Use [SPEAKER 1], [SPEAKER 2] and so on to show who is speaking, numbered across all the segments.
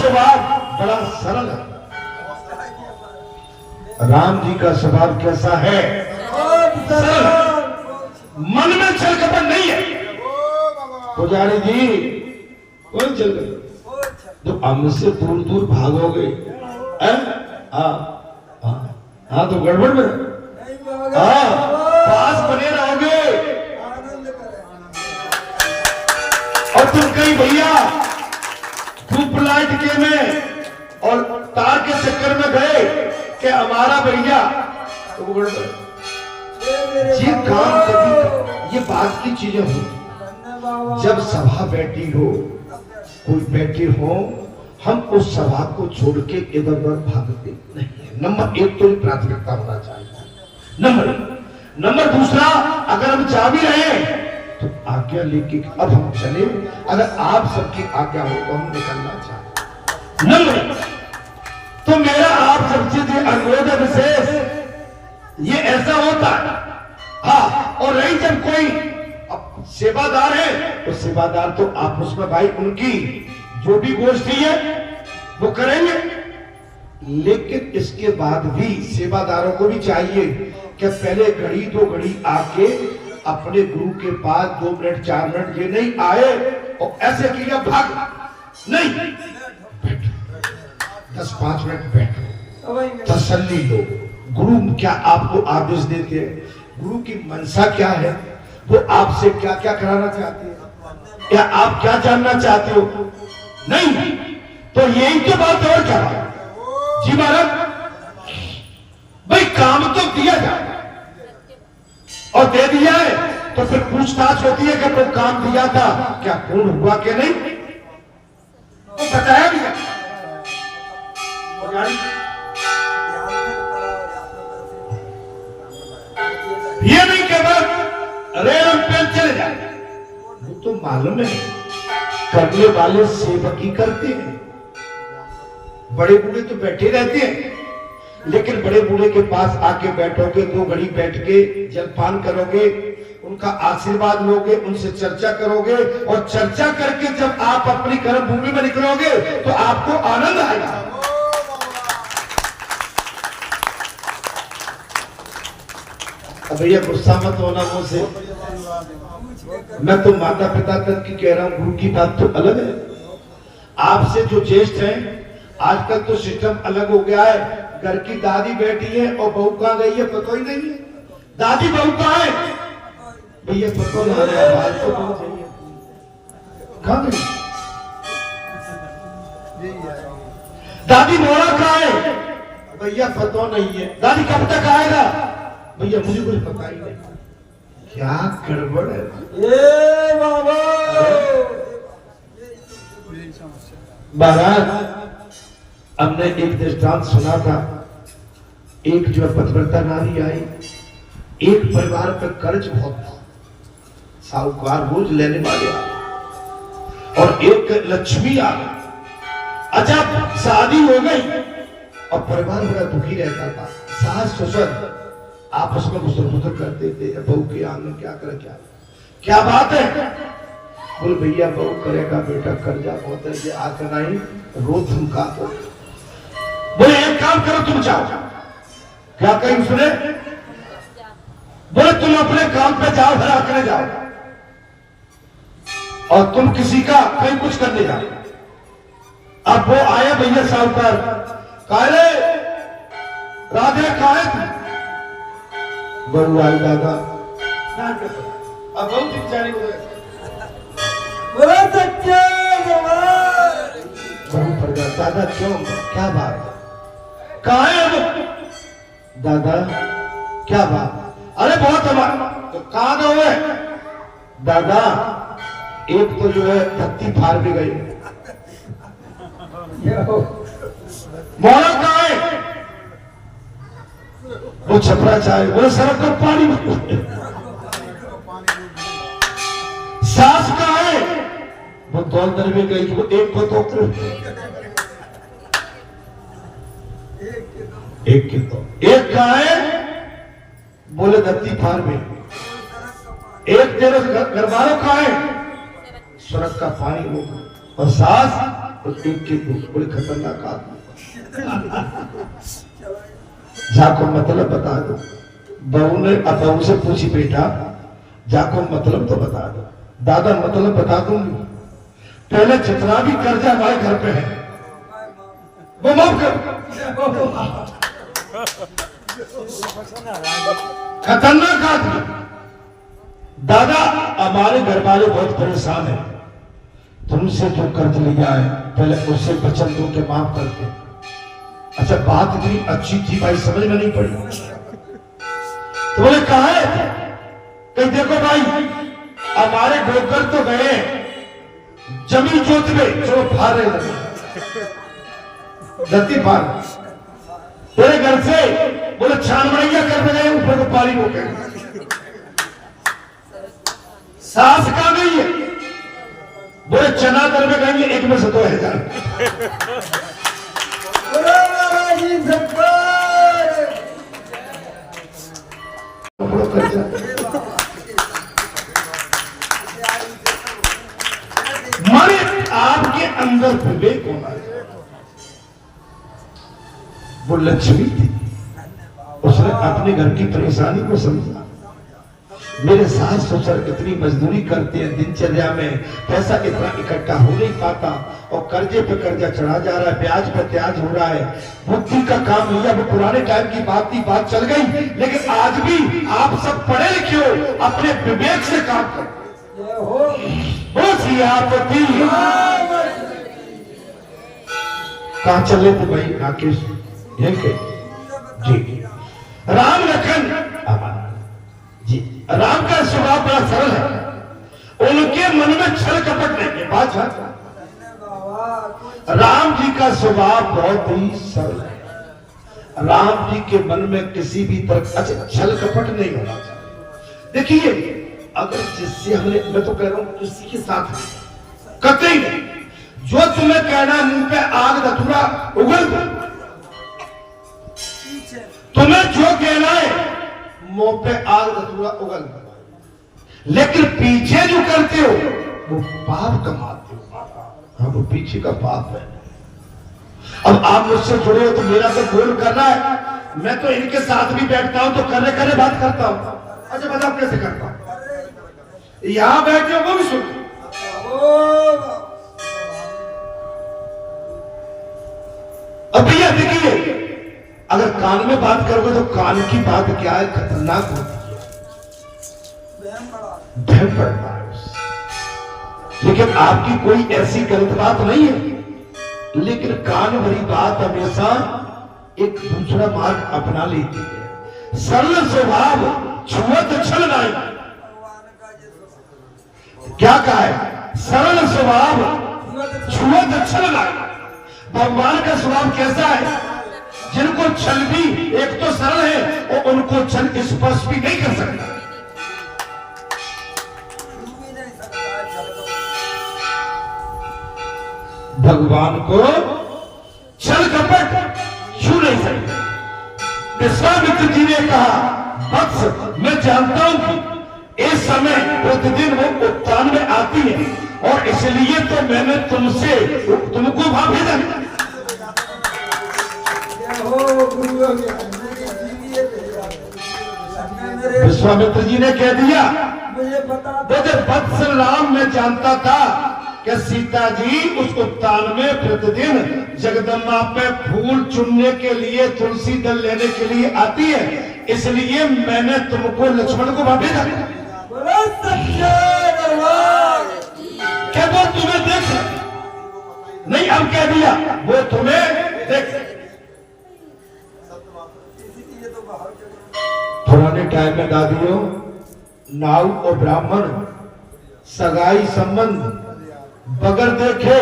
[SPEAKER 1] स्वभाव बड़ा सरल है। राम जी का स्वभाव कैसा है? सरल। मन में छल कपट नहीं है। पुजारी जी कौन चल गए? तो हमसे दूर दूर भागोगे, हाँ तो गड़बड़ में, हाँ पास बने रहोगे। और तुम कहीं भैया धूप लाइट के में और तार के चक्कर में गए कि हमारा भैया, तो गड़बड़। ये काम कभी, ये बात की चीजें होती जब सभा बैठी हो, कोई बैठे हो, हम उस सभा को छोड़ के इधर उधर भागते नहीं है। नंबर एक तो प्राथमिकता होना चाहिए। नंबर दूसरा, अगर हम जा भी रहे हैं तो आज्ञा लेके अब हम चले। अगर आप सबकी आज्ञा हो तो हम निकलना चाहते। नंबर तो मेरा आप सबसे जो अनुरोध है विशेष, ये ऐसा होता है। हाँ, और रही जब कोई सेवादार है तो सेवादार तो आप उसमें भाई उनकी जो भी गोष्ठी है वो करेंगे, लेकिन इसके बाद भी सेवादारों को भी चाहिए कि पहले घड़ी दो घड़ी आके अपने गुरु के पास 2 मिनट 4 मिनट ये नहीं आए और ऐसे किया भाग नहीं, बैठो 10-5 मिनट बैठो, तसल्ली लो। गुरु क्या आपको आदेश देते हैं, गुरु की मनसा क्या है, वो आपसे क्या क्या कराना चाहते हैं, या आप क्या जानना चाहते हो? नहीं, तो यही तो बात और क्या जी महाराज। भाई काम तो दिया जाए और दे दिया है तो फिर पूछताछ होती है कि वो काम दिया था क्या पूर्ण हुआ कि नहीं, तो बताया भी है। ये नहीं के बाद रेल पे चले जाए, वो तो मालूम है करने वाले सेवकी करते हैं। बड़े बूढ़े तो बैठे रहते हैं, लेकिन बड़े बूढ़े के पास आके बैठोगे, 2 घड़ी बैठ के जलपान करोगे, उनका आशीर्वाद लोगे, उनसे चर्चा करोगे, और चर्चा करके जब आप अपनी कर्म भूमि में निकलोगे तो आपको आनंद आएगा। भैया गुस्सा मत होना मुझसे, मैं तो माता पिता तक की कह रहा हूं, गुरु की बात तो अलग है। आपसे जो ज्येष्ठ हैं, आजकल तो सिस्टम अलग हो गया है। घर की दादी बैठी है और बहू कहां गई है पता ही नहीं है। दादी बहू कहां है भैया पता नहीं, बात तो कहां गई? दादी मोड़ा कहां है भैया पता नहीं है। दादी कब तक आएगा भैया मुझे कुछ पता ही नहीं। क्या गड़बड़ है बाबा। महाराज हमने एक दृष्टांत सुना था, एक जो पतिव्रता नारी आई, एक परिवार पर कर्ज बहुत था, साहूकार बोझ लेने वाले आ, और एक लक्ष्मी आ गई। अच्छा शादी हो गई और परिवार बड़ा दुखी रहता था। सास ससुर आपस में गुसर करते थे, बहू के आंगन क्या करे, क्या बात है? बोल भैया बहू करेगा बेटा कर्जा बहुत है, ये आकर आई रोज धमका दो। बोले एक काम करो तुम जाओ, क्या कहीं सुने? बोले तुम अपने काम पे जाओ, घर आकर जाओ, और तुम किसी का कहीं कुछ करने जाओ। अब वो आया भैया साहूकार, काले राधे काले बड़ू आई दादा, अब बहुत बेचारी हो गए, बहू पड़ गया। दादा क्यों, क्या बात है? कहा है वो? दादा क्या बात? अरे बहुत हमारा, तो कहा गए दादा? एक तो जो है धत्ती फाड़ भी गई, मोड़ा कहा है? वो छपरा चाहे, वो सड़क को पानी में। सास कहा है? वो दौल दर में गई, वो एक को तो एक कहा है? बोले धरती फार में। एक तेरे घर वालों कहा है? सड़क का पानी हो, और सास एक बड़े खतरनाक आदमी। जाको मतलब बता दो। बहू ने बहू से पूछी, बेटा जाको मतलब तो बता दो। दादा मतलब बता दूंगी, पहले जितना भी कर्जा हमारे घर पे है वो माफ कर। खतरनाक आदमी। दादा हमारे घर वाले बहुत परेशान है, तुमसे जो कर्ज लिया है पहले उससे वचन दो के माफ करते। अच्छा, बात इतनी अच्छी थी भाई, समझ में नहीं पड़ी। तो बोले कहा है? कहीं देखो भाई, हमारे डोकर तो गए जमीन जोत में, जो फार रहे धरती फार तेरे घर से। बोले छानमड़िया कर गए, ऊपर को पानी रोके। सास कहां गई है? बोले चना दर में गएंगे, एक में से 2000। माने आपके अंदर विवेक होना है। वो लक्ष्मी थी, उसने अपने घर की परेशानी को समझा। मेरे सास ससुर इतनी मजदूरी करते हैं, दिनचर्या में पैसा इतना इकट्ठा हो नहीं पाता और कर्जे पे कर्जा चढ़ा जा रहा है, ब्याज पे ब्याज हो रहा है। बुद्धि का काम लिया, वो पुराने टाइम की बात थी, बात चल गई। लेकिन आज भी आप सब पढ़े लिखे हो, अपने विवेक से काम करो। कहां चले थे भाई राकेश? जी राम लखन जी। राम का स्वभाव बड़ा सरल है, उनके मन में छल कपट नहीं है। बात राम जी का स्वभाव बहुत ही सरल है। राम जी के मन में किसी भी तरह अच्छा छल कपट नहीं होना चाहिए। देखिए, अगर जिससे हमने, मैं तो कह रहा हूं किसी के साथ कतई नहीं, जो तुम्हें कहना मुंह पे आग धतूरा उगल दो, तुम्हें जो कहना है मुंह पे आग धतूरा उगल दो, लेकिन पीछे जो करते हो वो पाप कमाते हो। हाँ, वो पीछे का पाप है। अब आप मुझसे जुड़े हो तो मेरा तो गोल करना है, मैं तो इनके साथ भी बैठता हूं तो करे करे बात करता हूं। अच्छा बताओ कैसे करता हूं? यहां बैठे हो वो भी सुन। अब भैया देखिए, अगर कान में बात करोगे तो कान की बात क्या है, खतरनाक होती है, भय पड़ता है उससे। लेकिन आपकी कोई ऐसी गलत बात नहीं है, लेकिन कान भरी बात हमेशा एक दूसरा मार्ग अपना लेती है। सरल स्वभाव छुअत छल नहीं, क्या कहा है? सरल स्वभाव छुअत छल नहीं। भगवान का स्वभाव कैसा है? जिनको छल भी एक तो सरल है और उनको छल स्पर्श भी नहीं कर सकता। भगवान को छल कपट छू नहीं सकते। विश्वामित्र जी ने कहा, वत्स मैं जानता हूं कि इस समय प्रतिदिन वो उत्थान में आती है और इसलिए तो मैंने तुमको वहां भेजा। विश्वामित्र जी ने कह दिया, मुझे वत्स राम मैं जानता था कि सीता जी उस उत्थान में प्रतिदिन जगदम्बा पे फूल चुनने के लिए, तुलसी दल लेने के लिए आती है, इसलिए मैंने तुमको लक्ष्मण को वहां भेजा। क्या वो तुम्हें देख नहीं? अब कह दिया वो तुम्हें देख। पुराने टाइम में दादियों, नाव और ब्राह्मण सगाई संबंध बगैर देखे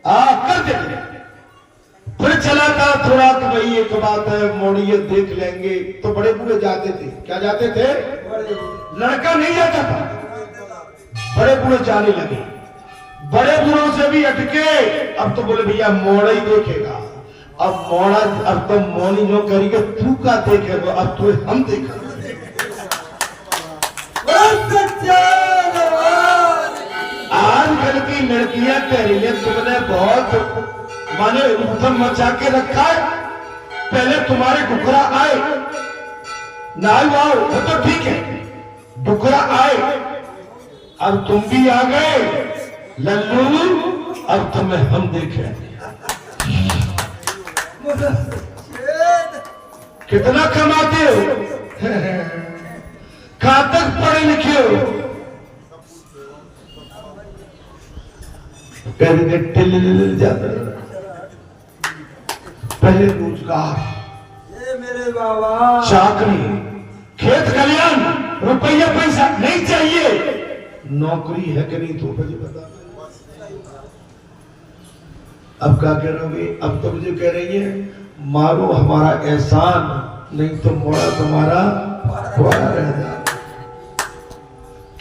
[SPEAKER 1] कर देते। फिर चला था थोड़ा कि भाई एक बात है मोड़िए देख लेंगे, तो बड़े बूढ़े जाते थे। क्या जाते थे? लड़का नहीं जाता था, बड़े बूढ़े जाने लगे। बड़े बूढ़ों से भी अटके, अब तो बोले भैया मोड़ा ही देखेगा। अब मोड़ा, अब तो मोनी जो करेंगे तू का देखेगा, अब तो हम देखेंगे। आजकल की लड़कियां कह रही है तुमने बहुत माने उधम मचा के रखा है, पहले तुम्हारे डुकरा आए ना आओ वो तो ठीक है, डुकरा आए अब तुम भी आ गए लल्लू, अब तुम्हें हम देखें कितना कमाते हो, कहां तक पढ़े लिखे हो। पहले रोजगार,
[SPEAKER 2] मेरे बाबा
[SPEAKER 1] चाकरी, खेत खलियान, रुपया पैसा नहीं चाहिए, नौकरी है कि नहीं तो मुझे बता। अब क्या कह रहे हो, अब तो मुझे कह रही है मारो हमारा एहसान, नहीं तो मोड़ा तुम्हारा फुआरा रह जाए।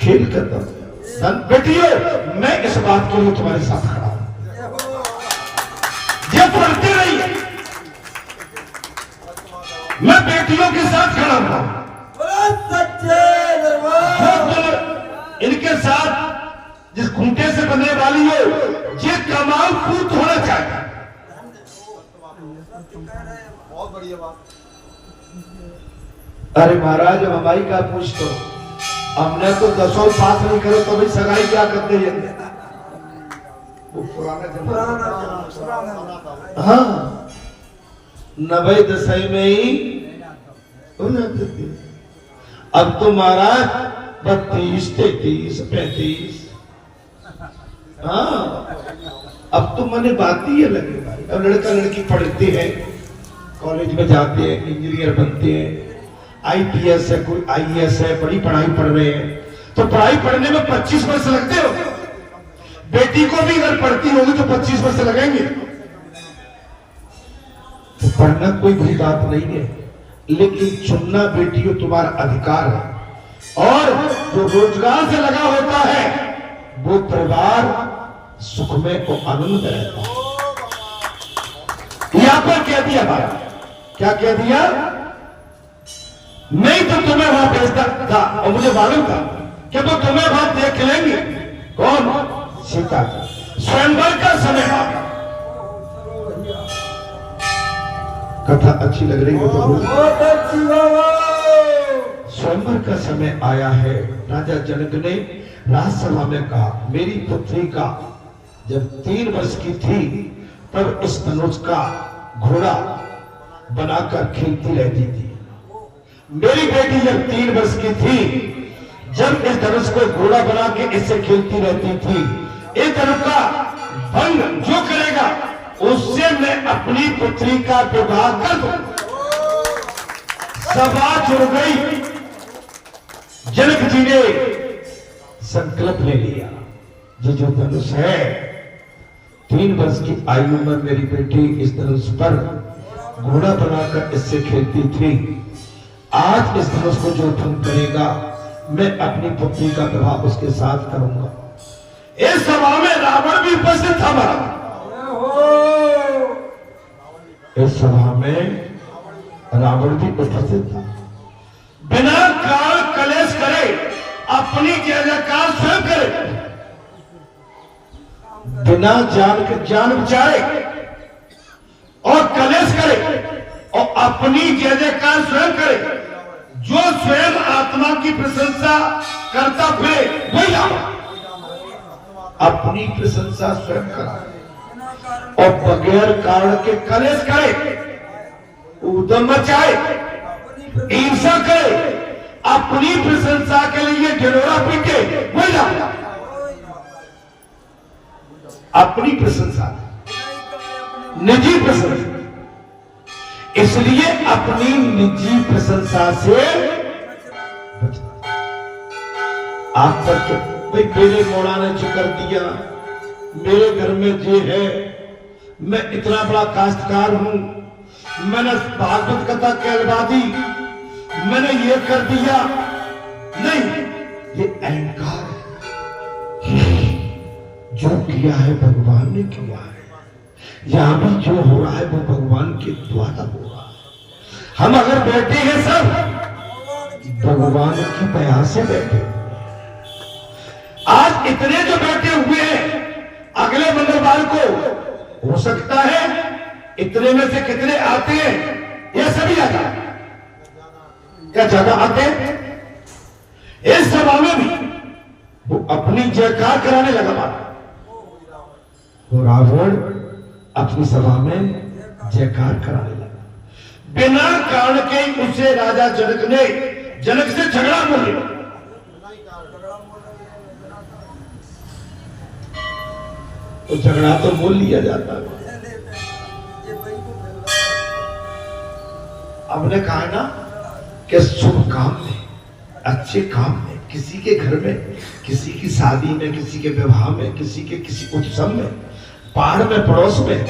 [SPEAKER 1] खेल खत्म। बेटियों मैं इस बात के लिए तुम्हारे साथ खड़ा हूं, ये पढ़ते रहिए, मैं बेटियों के साथ खड़ा हूं, इनके साथ जिस खूंटे से बनने वाली हो ये कमाल पूत होना चाहिए।
[SPEAKER 2] बहुत बढ़िया बात।
[SPEAKER 1] अरे महाराज हमारी का पूछ तो हमने तो 10 पास नहीं करो तो भाई सगाई क्या करते हैं, वो पुराना हाँ 90 दशई में ही। अब तो महाराज 32, 33, 35, हाँ अब तो मैंने बात ही अलग है भाई। अब लड़का लड़की पढ़ते हैं, कॉलेज में जाते हैं, इंजीनियर बनते हैं, IPS है, कोई IAS है, बड़ी पढ़ाई पढ़ रहे हैं, तो पढ़ाई पढ़ने में 25 वर्ष लगते हो, बेटी को भी अगर पढ़ती होगी तो 25 वर्ष लगेंगे। तो पढ़ना कोई बुरी बात नहीं है, लेकिन चुनना बेटियों तुम्हारा अधिकार है, और जो रोजगार से लगा होता है वो परिवार सुख में और आनंद में रहता है। यहां पर कह दिया भाई, क्या कह दिया, नहीं तो तुम्हें वहां भेजता था, और मुझे मालूम था कि वो तुम्हें वहां देख लेंगे। कौन? सीता का स्वयंवर का समय आ गया। कथा अच्छी लग रही है तो
[SPEAKER 2] बहुत अच्छी बाबा।
[SPEAKER 1] स्वयंवर का समय आया है। राजा जनक ने राजसभा में कहा मेरी पुत्री का जब 3 वर्ष की थी तब इस धनुष का घोड़ा बनाकर खेलती रहती थी। मेरी बेटी जब 3 वर्ष की थी, जब इस धनुष को घोड़ा बना के इससे खेलती रहती थी, इस धनुष का भंग जो करेगा उससे मैं अपनी पुत्री का विवाह कर दूं। सभा जुड़ गई। जनक जी ने संकल्प ले लिया, ये जो धनुष है 3 वर्ष की आयु में मेरी बेटी इस धनुष पर घोड़ा बनाकर इससे खेलती थी, आज इस धनुष को जो भंग करेगा मैं अपनी पुत्री का विवाह उसके साथ करूंगा। इस सभा में रावण भी उपस्थित था। इस सभा में रावण भी उपस्थित था। बिना काल कलेश करे अपनी जयकार स्वयं करे, बिना जान के जान बचाए और कलेश करे और अपनी जय जयकार स्वयं करे। जो स्वयं आत्मा की प्रशंसा करता फिरे वही रावण। अपनी प्रशंसा स्वयं करा और बगैर कारण के कलेश करे, उद्यम मचाए, ईर्ष्या करे, अपनी प्रशंसा के लिए ढिंढोरा पीटे वही रावण। अपनी प्रशंसा, निजी प्रशंसा, इसलिए अपनी निजी प्रशंसा से बचना। आप पर तो भाई मेरे मौला ने जिक्र दिया, मेरे घर में ये है, मैं इतना बड़ा काश्तकार हूं, मैंने भागवत कथा कहलवा दी, मैंने ये कर दिया। नहीं, ये अहंकार है। जो किया है भगवान ने किया है, यहां भी जो हो रहा है वो भगवान के द्वारा हो रहा है। हम अगर बैठे हैं सब भगवान की दया से बैठे। आज इतने जो बैठे हुए हैं अगले मंगलवार को हो सकता है इतने में से कितने आते हैं, या सभी आता है, क्या ज्यादा आते हैं? इस सभा में भी वो अपनी जयकार कराने लगा बात। वो रावण अपनी सभा में जयकार कराने लगा, बिना कारण के उसे राजा जनक से झगड़ा बोल लिया। तो झगड़ा तो बोल लिया जाता है। हमने कहा ना कि शुभ काम में, अच्छे काम में, किसी के घर में, किसी की शादी में, किसी के विवाह में, किसी उत्सव में, पहाड़ में, पड़ोस में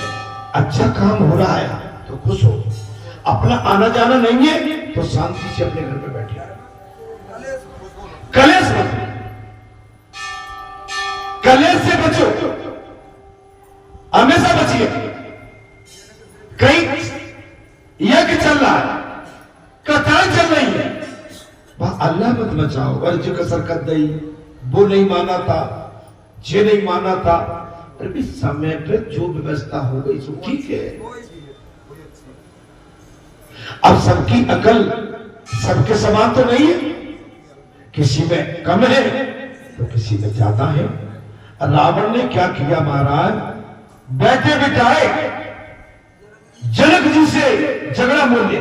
[SPEAKER 1] अच्छा काम हो रहा है तो खुश हो। अपना आना जाना नहीं है तो शांति से अपने घर में बैठे रहो। कलेश से बचो, हमेशा बचिए। कहीं यज्ञ चल रहा है, कथाएं चल रही है, वहां अल्लाह मत बचाओ। वर्ज कसर कर दई, वो नहीं माना था, ये नहीं माना था, फिर भी समय पे जो व्यवस्था हो गई सो ठीक है। अब सबकी अकल सबके समान तो नहीं है, किसी में कम है तो किसी में ज्यादा है। रावण ने क्या किया महाराज, बैठे बिठाए जनक जी से झगड़ा मोल ले,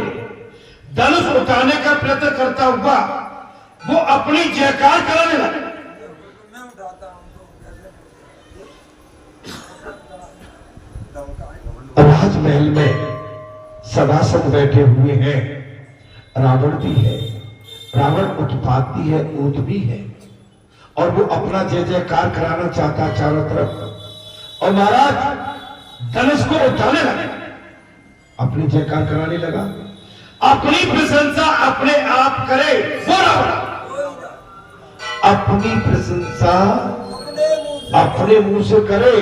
[SPEAKER 1] धनुष उठाने का प्रयत्न करता हुआ वो अपनी जयकार कराने लगा। राजमहल में सभासद बैठे हुए हैं, रावण भी है, रावण उत्पाती है, ऊत भी है, और वो अपना जय जयकार कराना चाहता चारों तरफ। और महाराज धनुष को उठाने लगे, अपनी जयकार कराने लगा। अपनी प्रशंसा अपने आप करे वो रावण, अपनी प्रशंसा अपने मुंह से करे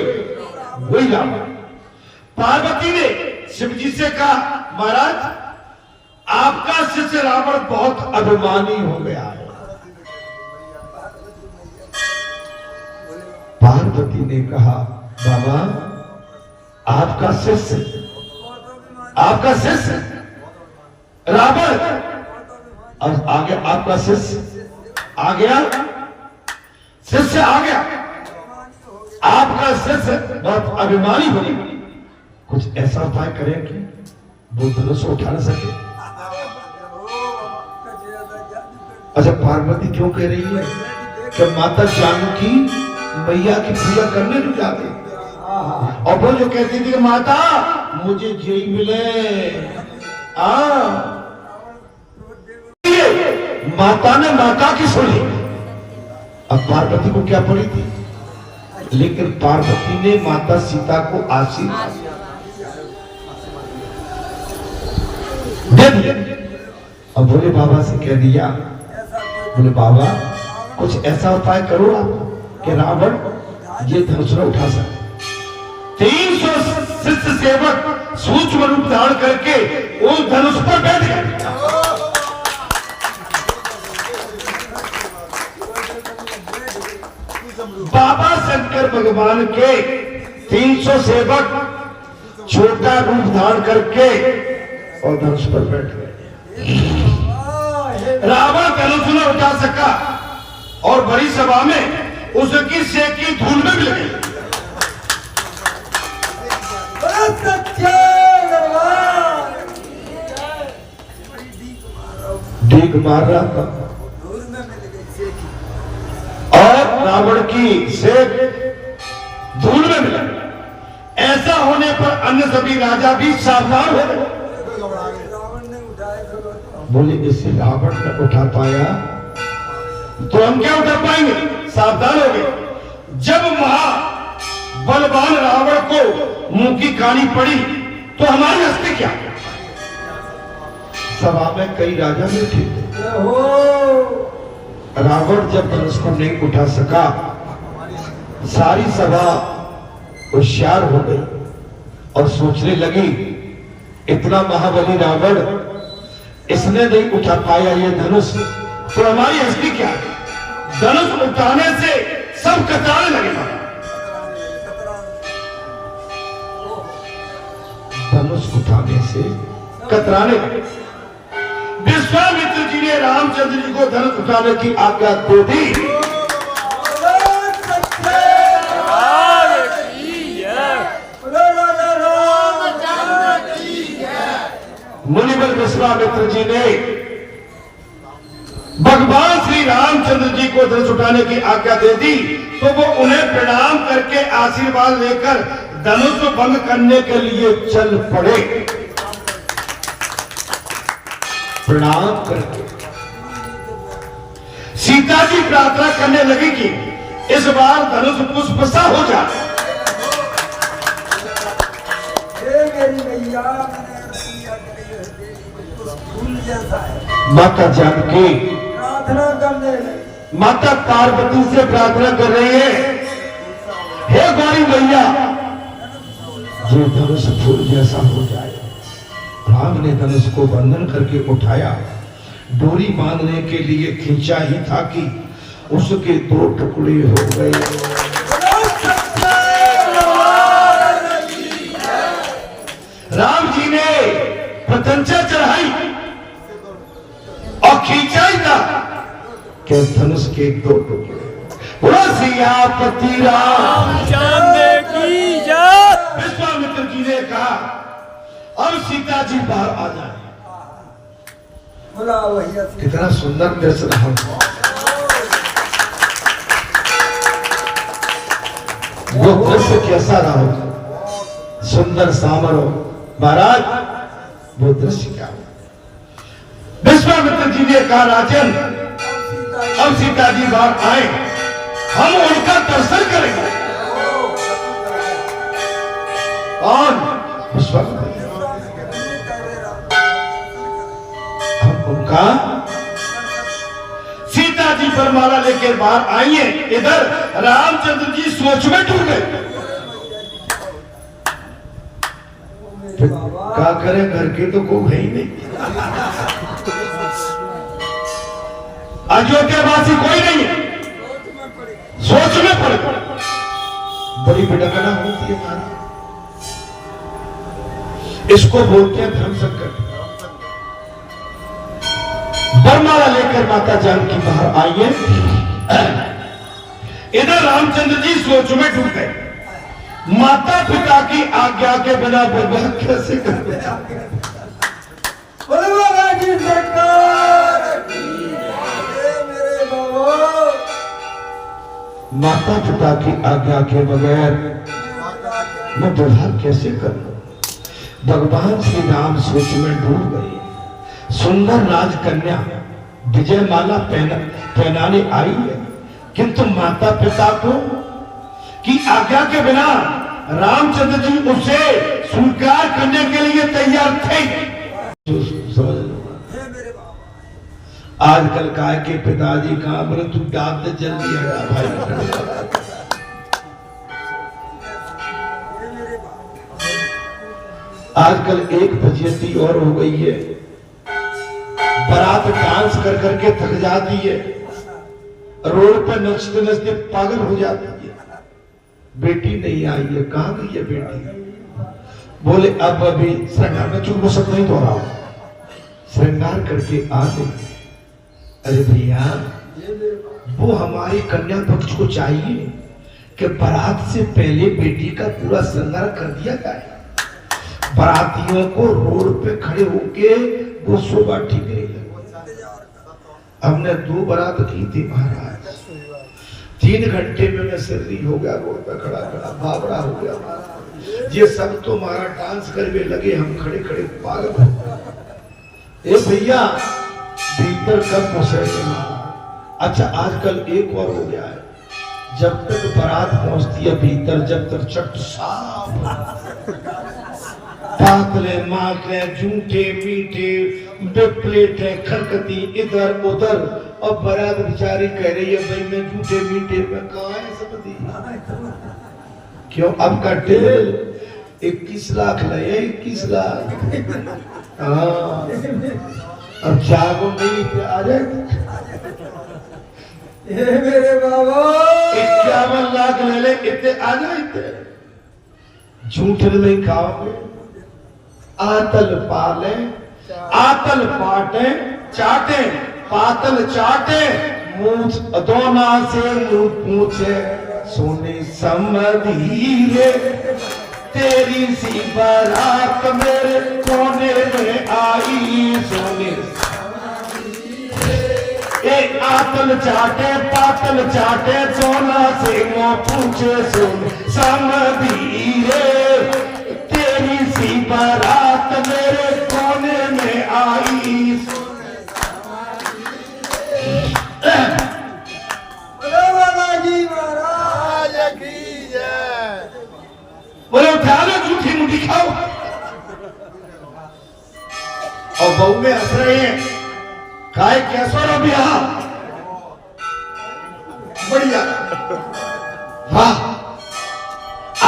[SPEAKER 1] वही रावण। पार्वती ने शिव जी से कहा, महाराज आपका शिष्य रावण बहुत अभिमानी हो गया है। पार्वती ने कहा, बाबा आपका शिष्य रावण, और आगे आपका शिष्य आ गया, शिष्य आ गया, आपका शिष्य बहुत अभिमानी हो गया। कुछ ऐसा उपाय करें कि वो धनुष उठा न सके। अच्छा, पार्वती क्यों कह रही है कि माता जानकी मैया की पूजा करने नहीं जाते, और वो जो कहती थी कि माता मुझे जय मिले, माता ने माता की सुनी। अब पार्वती को क्या पड़ी थी, लेकिन पार्वती ने माता सीता को आशीर्वाद दे दिया। अब बोले बाबा से कह दिया, बोले बाबा कुछ ऐसा उपाय करो आप कि रावण ये धनुष न उठा सके। 300 शिष्य सेवक सूक्ष्म रूप धारण करके उस धनुष पर बैठ गए। बाबा शंकर भगवान के 300 सेवक छोटा रूप धारण करके और धनुष पर बैठ गए। रावण धनुष न उठा सका और बड़ी सभा में उसकी सेकी धूल में भी लगी। डीग मार रहा था और रावण की सेक धूल में मिला। ऐसा होने पर अन्य सभी राजा भी सावधान हो गए। बोले इससे रावण न उठा पाया तो हम क्या उठा पाएंगे, सावधान हो गए। जब महाबलवान रावण को मुंह की कानी पड़ी तो हमारे हस्ते क्या। सभा में कई राजा बैठे थे। रावण जब धनुष को नहीं उठा सका, सारी सभा होशियार हो गई और सोचने लगी, इतना महाबली रावण इसने नहीं उठा पाया ये धनुष, तो हमारी हस्ती क्या है। धनुष उठाने से सब कतराने लगे। धनुष उठाने से कतराने लगे। विश्वामित्र जी ने रामचंद्र जी को धनुष उठाने की आज्ञा दे दी। मुनिवर विश्वामित्र जी ने भगवान श्री रामचंद्र जी को धनुष उठाने की आज्ञा दे दी, तो वो उन्हें प्रणाम करके आशीर्वाद लेकर धनुष भंग करने के लिए चल पड़े। प्रणाम करके सीता जी प्रार्थना करने लगी कि इस बार धनुष पुष्प सा हो जाए।
[SPEAKER 2] मेरी मैया फूल जैसा है।
[SPEAKER 1] माता जानकी
[SPEAKER 2] प्रार्थना करने लगी।
[SPEAKER 1] माता पार्वती से प्रार्थना कर रही है, हे गौरी मैया, ये धनुष फूल जैसा हो जाए। राम ने धनुष को बंधन करके उठाया, डोरी बांधने के लिए खींचा ही था कि उसके 2 टुकड़े हो गए। राम जी ने प्रत्यंचा चढ़ाई और खींचा ही था कि धनुष के 2 टुकड़े। बोलो सियापति रामचंद्र की जय। विश्वामित्र जी ने कहा, अब सीता जी बाहर आ जाए।
[SPEAKER 2] बोला भैया
[SPEAKER 1] कितना सुंदर दृश्य रहा। वो दृश्य कैसा रहा, सुंदर सामरो महाराज, वो दृश्य क्या हो। विश्वामित्र जी ने कहा, राजन, अब सीता जी बाहर आए, हम उनका दर्शन करेंगे। कौन? विश्वामित्र। हम उनका, सीता जी वरमाला लेकर बाहर आई है। इधर रामचंद्र जी सोच में डूब गए। क्या करें, घर के तो कोई है ही नहीं, अयोध्यावासी कोई नहीं है, सोच में पड़ गए। बड़ी बिडकना होती है हमारी, इसको बोलते हैं धर्म संकट। बरमाला लेकर माता जानकी बाहर आई है। इधर रामचंद्र जी सोच में डूब गए। माता पिता की आज्ञा के बिना विवाह कैसे करते? माता पिता की आज्ञा के बगैर मैं विवाह कैसे करूं? भगवान श्री राम सोच में डूब गए। सुंदर राजकन्या विजय माला पहनाने आई है, किंतु माता पिता को की आज्ञा के बिना रामचंद्र जी उसे स्वीकार करने के लिए तैयार थे। समझ लो, आजकल का के पिताजी कहां, बोले तू डांट दे जल्दी हटा भाई। आजकल 1 बजे और हो गई है, बारात डांस कर करके थक जाती है, रोड पर नचते नचते पागल हो जाती है। बेटी नहीं आई है, कहां गई है बेटी? बोले अब अभी श्रृंगार में, चुप हो सकता नहीं तो रहा, श्रृंगार करके आ गई। अरे भैया, वो हमारी कन्या पक्ष को चाहिए कि बारात से पहले बेटी का पूरा श्रृंगार कर दिया जाए। बारातियों को रोड पे खड़े होके वो शोभा ठीक नहीं लगी। हमने 2 बारात की थी महाराज, 3 घंटे में मैं सर्दी हो गया, रोड पे खड़ा खड़ा बाबरा हो गया। ये सब तो हमारा डांस करने लगे, हम खड़े खड़े पागल हो गए। ए भैया, भीतर कब पहुंचेंगे? अच्छा, आजकल एक और हो गया है, जब तक बारात पहुंचती है भीतर, जब तक चट साफ पातले मातले झूठे मीठे बेप्लेटे खरकती इधर उधर, और बारात बेचारी कह रही है, भाई मैं झूठे मीठे में कहाँ है समझी? क्यों? अब का टेल 21 लाख लगे, 21 लाख। हाँ, अब जागो नहीं आ जाए।
[SPEAKER 2] मेरे बाबा
[SPEAKER 1] 51 लाख ले ले, इतने आ जाए। झूठे में खाओगे, आतल पाले, आतल पाटे, चाटे, पातल चाटे, मूछ दोना से मुंह पूछे, सोने समधीरे, तेरी सी बारात मेरे कोने में आई, सोने एक आतल चाटे, पातल चाटे, दोना से मुंह पूछे, सोने समधीरे, तेरी सी बारात मेरे कोने में आई।
[SPEAKER 2] बोलो बाबा जी महाराज की जय।
[SPEAKER 1] बोले उठा लो झूठी मुठी खाओ। और बहू में हंस रहे हैं, खाए कैसो रो ब्याह, बढ़िया, वाह।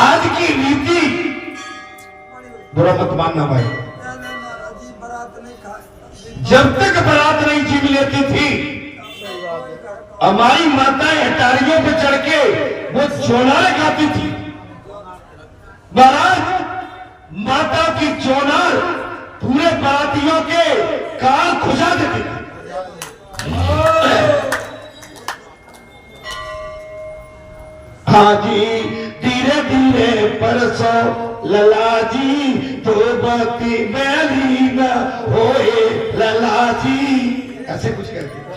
[SPEAKER 1] आज की रीति बुरा मत मानना भाई,
[SPEAKER 2] महाराज जी बारात नहीं खाए।
[SPEAKER 1] जब तक बारात नहीं जीव लेती थी, हमारी माताएं अटारियों पे चढ़ के वो चोनार गाती थी। बारात माता की चोनार पूरे बारातियों के कान खुजा देती थी। हाँ जी, धीरे धीरे परसों लला जी, तो बती मैली न होए लला जी, ऐसे कुछ करके